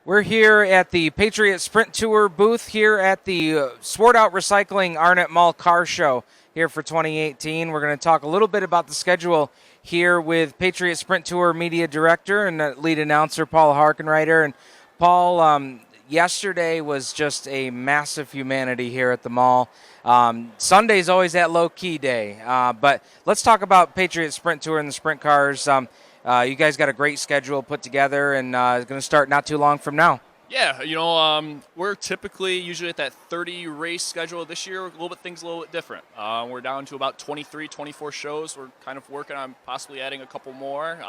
We're here at the Patriot Sprint Tour booth here at the Sword Out Recycling Arnett Mall Car Show here for 2018. We're going to talk a little bit about the schedule here with Patriot Sprint Tour Media Director and lead announcer Paul Harkenrider. And Paul, yesterday was just a massive humanity here at the mall. Sunday's always that low-key day, but let's talk about Patriot Sprint Tour and the sprint cars. You guys got a great schedule put together, and it's going to start not too long from now. Yeah, we're usually at that 30 race schedule. This year, things a little bit different. We're down to about 23, 24 shows. We're kind of working on possibly adding a couple more.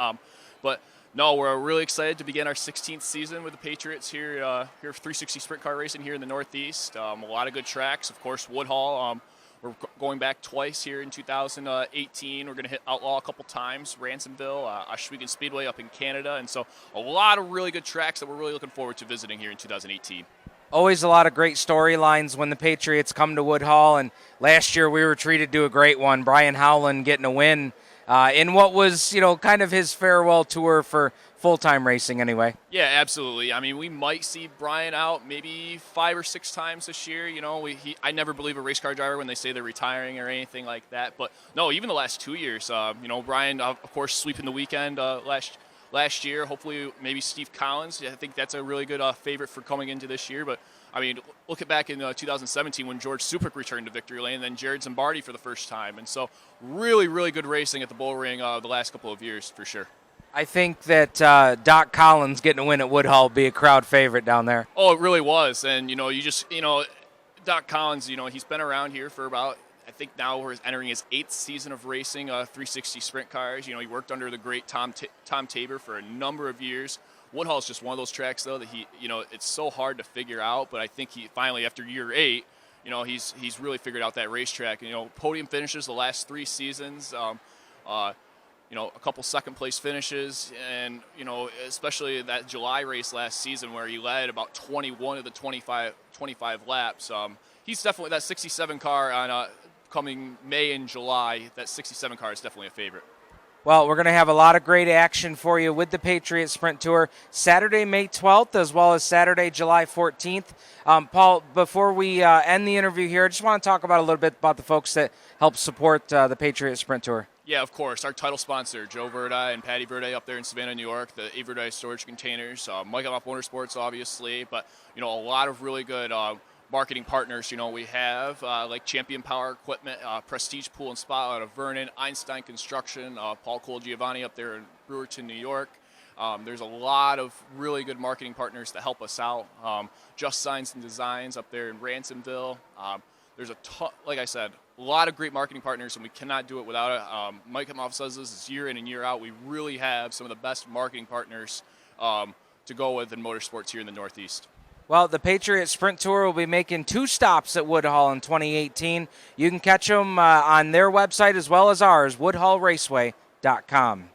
But no, we're really excited to begin our 16th season with the Patriots here for 360 Sprint Car Racing here in the Northeast. A lot of good tracks, of course, Woodhull. We're going back twice here in 2018. We're going to hit Outlaw a couple times, Ransomville, Oshwegan Speedway up in Canada. And so a lot of really good tracks that we're really looking forward to visiting here in 2018. Always a lot of great storylines when the Patriots come to Woodhull. And last year we were treated to a great one. Brian Howland getting a win in what was, kind of his farewell tour for full-time racing anyway. Yeah, absolutely. I mean, we might see Brian out maybe 5 or 6 times this year. I never believe a race car driver when they say they're retiring or anything like that. But no, even the last 2 years, Brian, of course, sweeping the weekend last year. Hopefully, maybe Steve Collins. I think that's a really good favorite for coming into this year. But I mean, look at back in 2017 when George Supik returned to victory lane, and then Jared Zimbardi for the first time. And so, really, really good racing at the Bull Ring the last couple of years for sure. I think that Doc Collins getting a win at Woodhull will be a crowd favorite down there. Oh, it really was. And, Doc Collins, he's been around here for about, I think now we're entering his 8th season of racing 360 sprint cars. He worked under the great Tom Tabor for a number of years. Woodhull is just one of those tracks, though, that it's so hard to figure out. But I think he finally, after year 8, he's really figured out that racetrack. Podium finishes the last 3 seasons. A couple second-place finishes, and, especially that July race last season where he led about 21 of the 25 laps. He's definitely, that 67 car on coming May and July, that 67 car is definitely a favorite. Well, we're going to have a lot of great action for you with the Patriot Sprint Tour Saturday, May 12th, as well as Saturday, July 14th. Paul, before we end the interview here, I just want to talk about a little bit about the folks that help support the Patriot Sprint Tour. Yeah, of course. Our title sponsor, Joe Verdi and Patty Verdi up there in Savannah, New York, the A. Verdi Storage Containers, Mike Off Motorsports, obviously, but, a lot of really good marketing partners, we have, like Champion Power Equipment, Prestige Pool and Spa out of Vernon, Einstein Construction, Paul Cole Giovanni up there in Brewerton, New York. There's a lot of really good marketing partners that help us out. Just Signs and Designs up there in Ransomville. There's like I said, a lot of great marketing partners, and we cannot do it without it. Mike Himoff says this year in and year out. We really have some of the best marketing partners to go with in motorsports here in the Northeast. Well, the Patriot Sprint Tour will be making 2 stops at Woodhull in 2018. You can catch them on their website as well as ours, woodhullraceway.com.